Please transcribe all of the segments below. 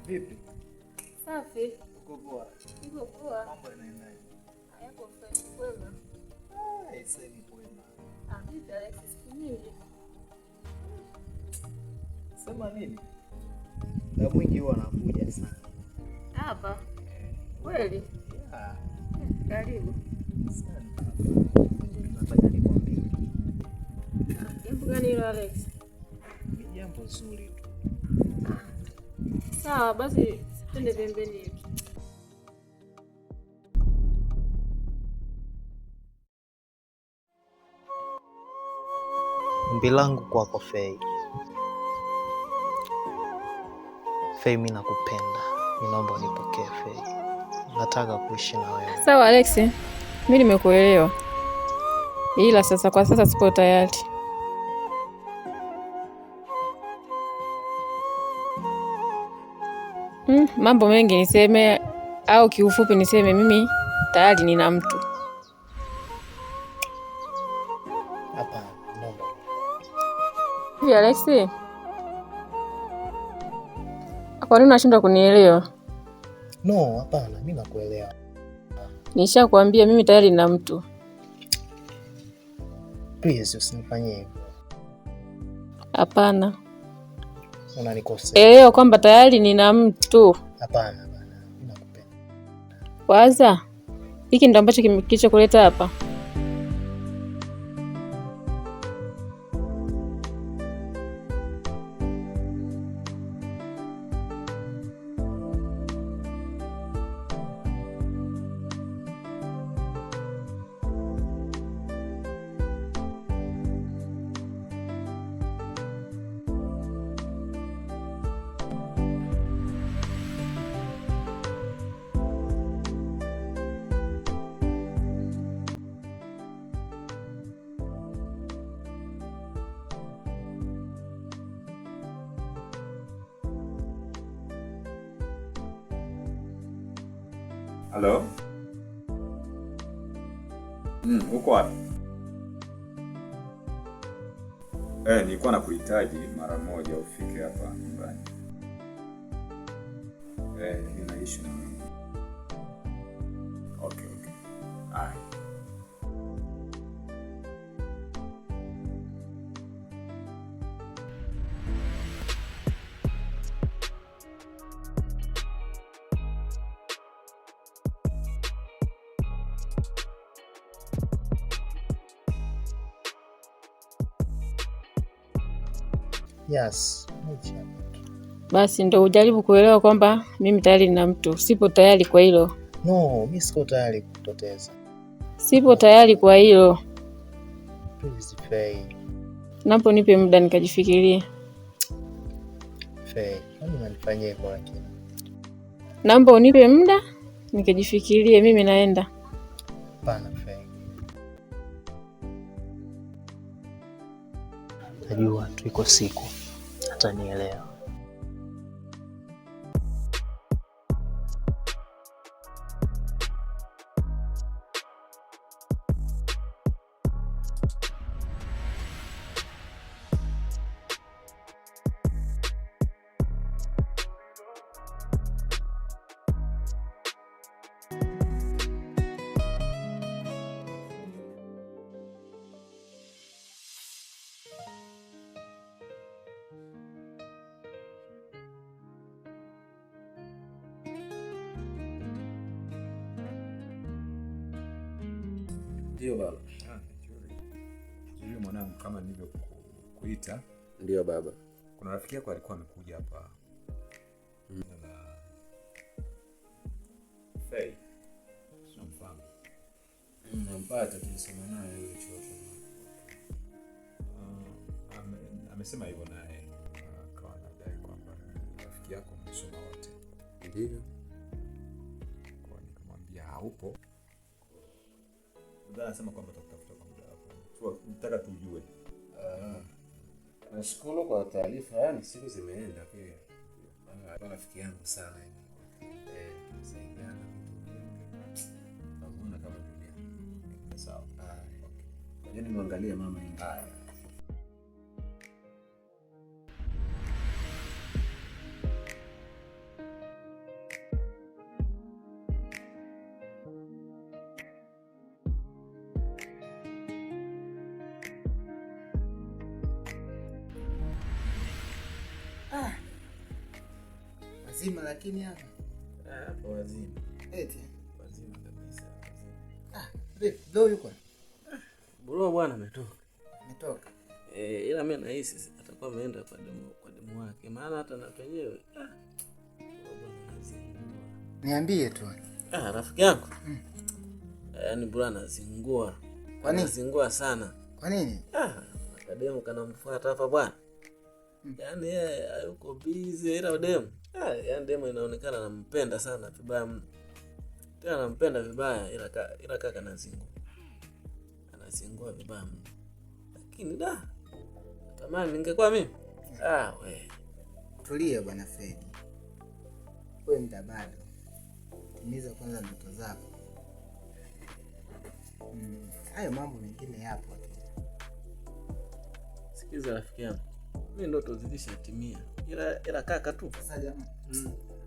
Vipi? Safi. Uko poa? Uko poa. Mambo yanaendaje? Hayako fresh kwema. Sasa ni kwema. Vipi Alex, siku nyingi? Sema nini? Na mwingi huwa anakuja sana. Hapa. Kweli? Yeah. Karibu. Sana. Nataka nikwambie. Jambo gani hilo Alex? Ni jambo zuri tu. Sawa, basi twende pembeni hivi. Ombi langu kwako Fei. Fei, mimi nakupenda. Ninaomba unipokee Fei. Nataka kuishi na wewe. Sawa Alex, mimi nimekuelewa. Ila sasa kwa sasa sipo tayari. Mambo mengi niseme au kiufupi niseme mimi tayari nina mtu. Hapana, naomba. Hivi Alex, kwa nini unashindwa kunielewa? No, hapana, mimi nakuelewa. Nishakwambia mimi tayari nina mtu. Please usinifanyie hivyo. Hapana. Unanikosea. Elewa kwamba tayari nina mtu. Hapana bana, mimi nakupenda. Waza, hiki ndo ambacho kilichokuleta hapa. Halo? Uko wapi? Nilikuwa nakuhitaji mara moja ufike hapa nyumbani. Ninaishi na mimi. Okay. Haya. Yes. Basi ndo ujaribu kuelewa kwamba mimi tayari nina mtu. Sipo tayari kwa hilo. No, mimi siko tayari kupoteza. Sipo tayari kwa hilo. Please Fei. Napo nipe muda nikajifikirie. Fei, kwani unanifanyia hivyo lakini? Naomba unipe muda nikajifikirie, mimi naenda. Hapana Fei. Najua tu iko siku atanielewa. Ndio baba. Ndio mwanangu, kama nilivyokuita. Ndio baba. Kuna rafiki yako alikuwa amekuja hapa. Fei. Unamfahamu? Nampata, tulisema naye yule chochote. Amesema hivyo naye. Akawa anadai kwamba rafiki yako msoma wote. Ndio. Kwa nikamwambia haupo. Ndio anasema kwamba tutafuta kwa muda hapo. Nataka tujue. Nashukuru kwa taarifa. Yani siku zimeenda pia. Bana rafiki yangu sana hivi. Saidiana vitu. Pamoja kama dunia. Sawa. Okay. Yaani muangalie mama hivi. wazima lakini hapa. Hapa wazima. Eti. Wazima kabisa. Leo yuko. Bro bwana ametoka. Ametoka. Ila mimi nahisi atakuwa ameenda kwa demu wake. Maana hata na penyewe niambie tu. Rafiki yangu. Yaani bro anazingua. Kwa nini? Anazingua sana. Kwa nini? Kademu kanamfuata hapa bwana. Yaani yeye hayuko busy ila demu. Yaani demu inaonekana anampenda sana vibaya mno. Tena anampenda vibaya ila kaka anazingua. Anazingua vibaya mno. Lakini tamani ningekuwa mimi. We. Tulia bwana Fedi. Wewe mtabado. Timiza kwanza ndoto zako. Hayo mambo mengine yapo. Sikiza rafiki yangu. Mimi ndoto zilishatimia. Ila kaka tu. Sasa jamaa.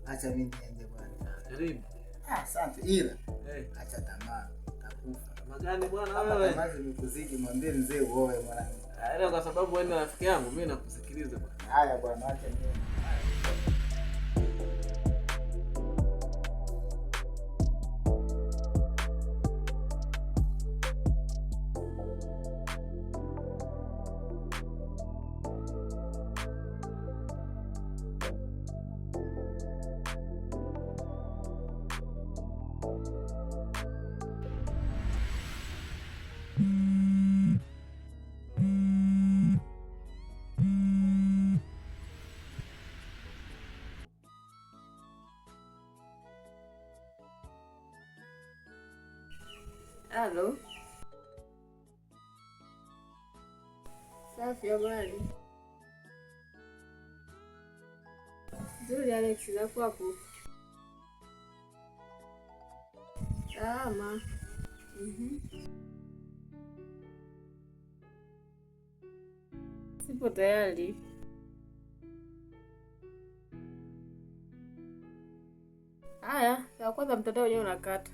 Acha mimi niende bwana. Karibu. Asante ila. Acha tamaa. Utakufa. Tamaa gani bwana wewe? wewe? Tamaa zimekuzidi, mwambie mzee uoe mwanangu. Ila kwa sababu wewe ni rafiki yangu, mimi nakusikiliza bwana. Haya bwana, acha mimi. Halo. Safi habari. Nzuri Alex, za kwako? Salama. Sipo tayari. Haya, ya kwanza mtandao wenyewe unakata.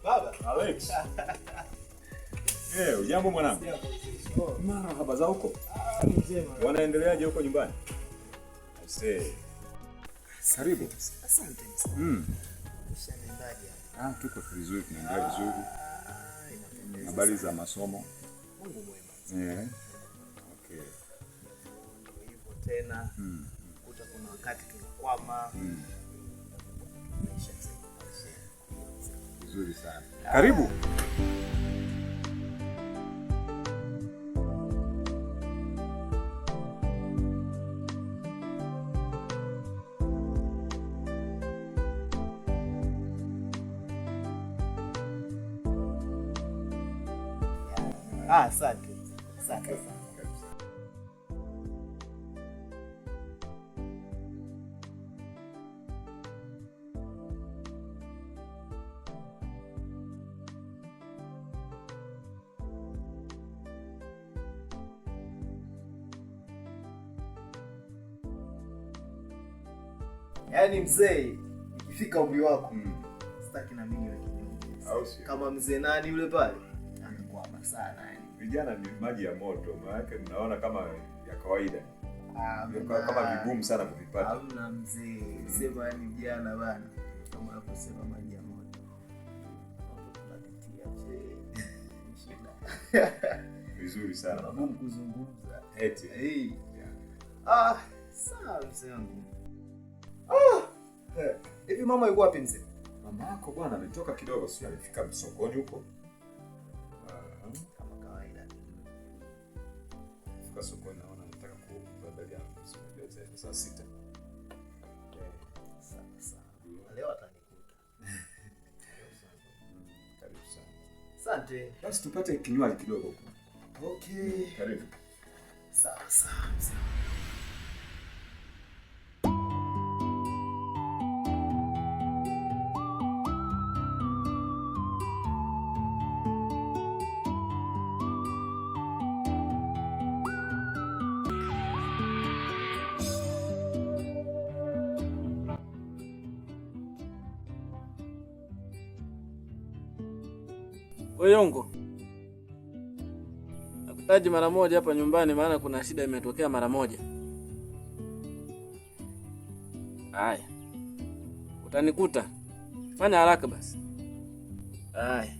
Baba. Alex. Ujambo mwanangu? Marhaba za huko. Wanaendeleaje huko nyumbani? Karibu. Asante. Tuko vizuri, tunaendelea vizuri. Habari za masomo? Mungu mwema. Okay. Hivyo tena. Kuta kuna wakati tunakwama. Vizuri sana. Karibu. Asante. Yaani mzee, ikifika umri wako, sitaki na mimi niwe kinyonge. Kama mzee nani yule pale? Anakuwa sana yani. Vijana ni maji ya moto, maana naona kama ya kawaida. Kama vigumu sana kuvipata. Hamna mzee, sema ni vijana bana. Kama unaposema maji ya moto. Tunapitia Vizuri sana. Magumu kuzungumza. Eti. Sawa mzee wangu. Hivi mama yuko wapi mzee? Mama yako bwana ametoka kidogo, si alifika sokoni huko. Kama kawaida. Fika sokoni naona nataka kuandalia saa 6. Sawa. Leo atanikuta. Asante. Basi tupate kinywaji kidogo. Okay. Karibu. Sawa. Oyongo. Nakutaji mara moja hapa nyumbani maana kuna shida imetokea mara moja. Haya. Utanikuta. Fanya haraka basi. Haya.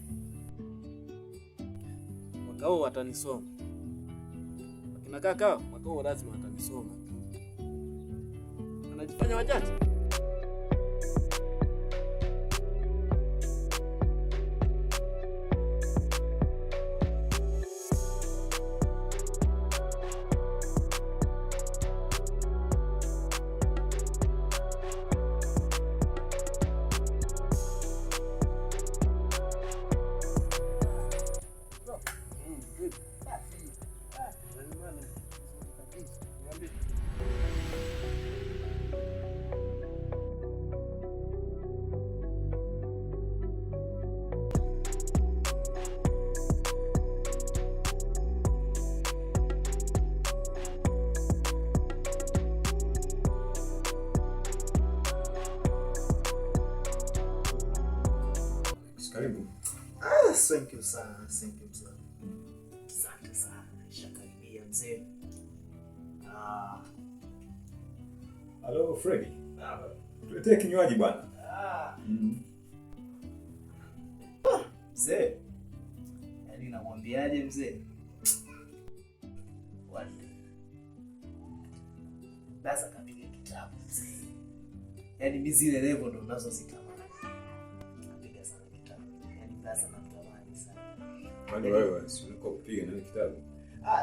Mwaka huu watanisoma. Wakina kaka, mwaka huu lazima watanisoma. Wanajifanya wachache. Karibu. Thank you sana. Asante sana. Shakaribia mzee. Hello Freddy. Tuletee kinywaji bwana. Mzee. Yaani nakwambiaje mzee? Basi kapiga kitabu mzee. Yaani mimi zile level ndo nazozitamani. Napiga sana kitabu. Yaani basi natamani sana. Wewe uko kupiga na kitabu?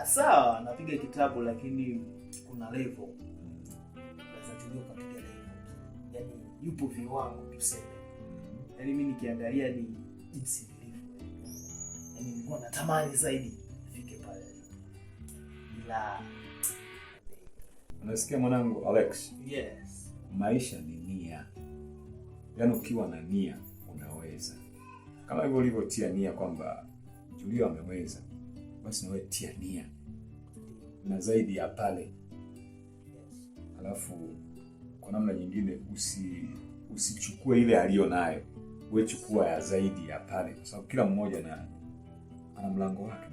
Sawa, napiga kitabu lakini kuna level. Sasa tulio kapiga level. Yaani yupo viwango tuseme. Yaani mimi nikiangalia ni jinsi nilivyo. Yaani nilikuwa natamani zaidi nifike pale. Ila unasikia mwanangu Alex? yes. Maisha ni nia. Yaani ukiwa na nia unaweza. Kama hivyo ulivyotia nia kwamba Julio ameweza, basi na wewe tia nia. Na zaidi ya pale. Alafu kwa namna nyingine usichukue ile aliyo nayo. Wewe chukua ya zaidi ya pale kwa sababu kila mmoja ana mlango wake.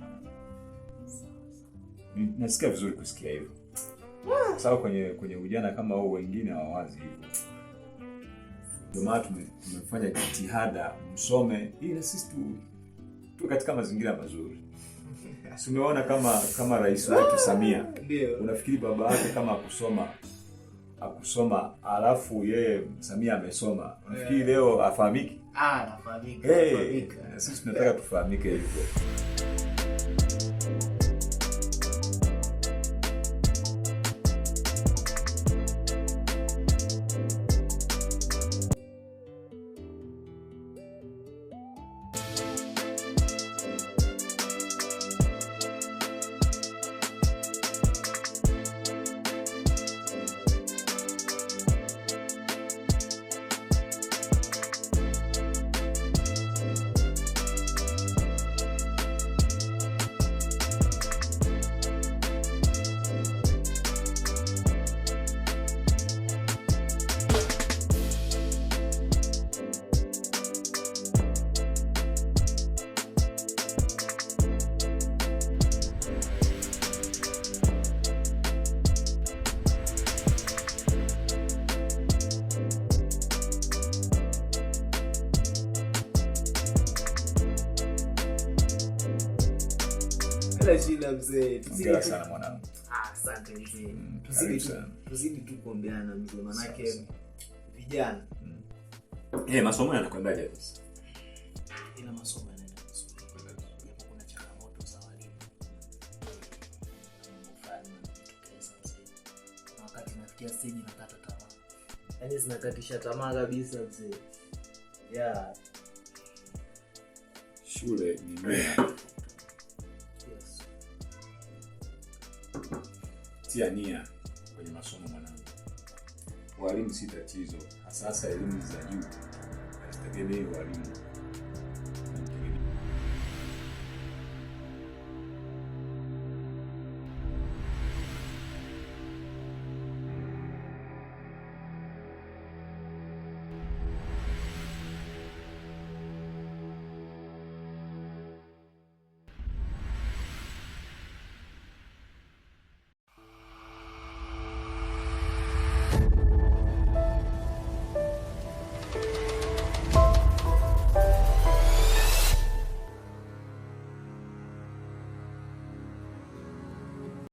Nasikia vizuri kusikia hivyo. Kwa sababu kwenye ujana kama huu wengine hawawazi hivyo. Ndio maana tumefanya jitihada msome ili sisi tu katika mazingira mazuri. Umeona kama rais wetu Samia. Unafikiri baba yake kama akusoma alafu yeye Samia amesoma. Unafikiri leo afahamiki? Anafahamika. Sisi tunataka tufahamike hivyo. Shida mzee. Hongera sana mwanangu. Asante mzee. Tuzidi tu kuombeana mzee manake vijana. Masomo yanakwendaje sasa? Ila masomo yanaenda vizuri. Japo kuna changamoto za walimu. Kuna wakati nafikia stage nakata tamaa. Yaani zinakatisha tamaa kabisa mzee. shule ni nia. Yes. Tia nia kwenye masomo mwanangu. Walimu si tatizo, hasa elimu za juu. Hazitegemei walimu.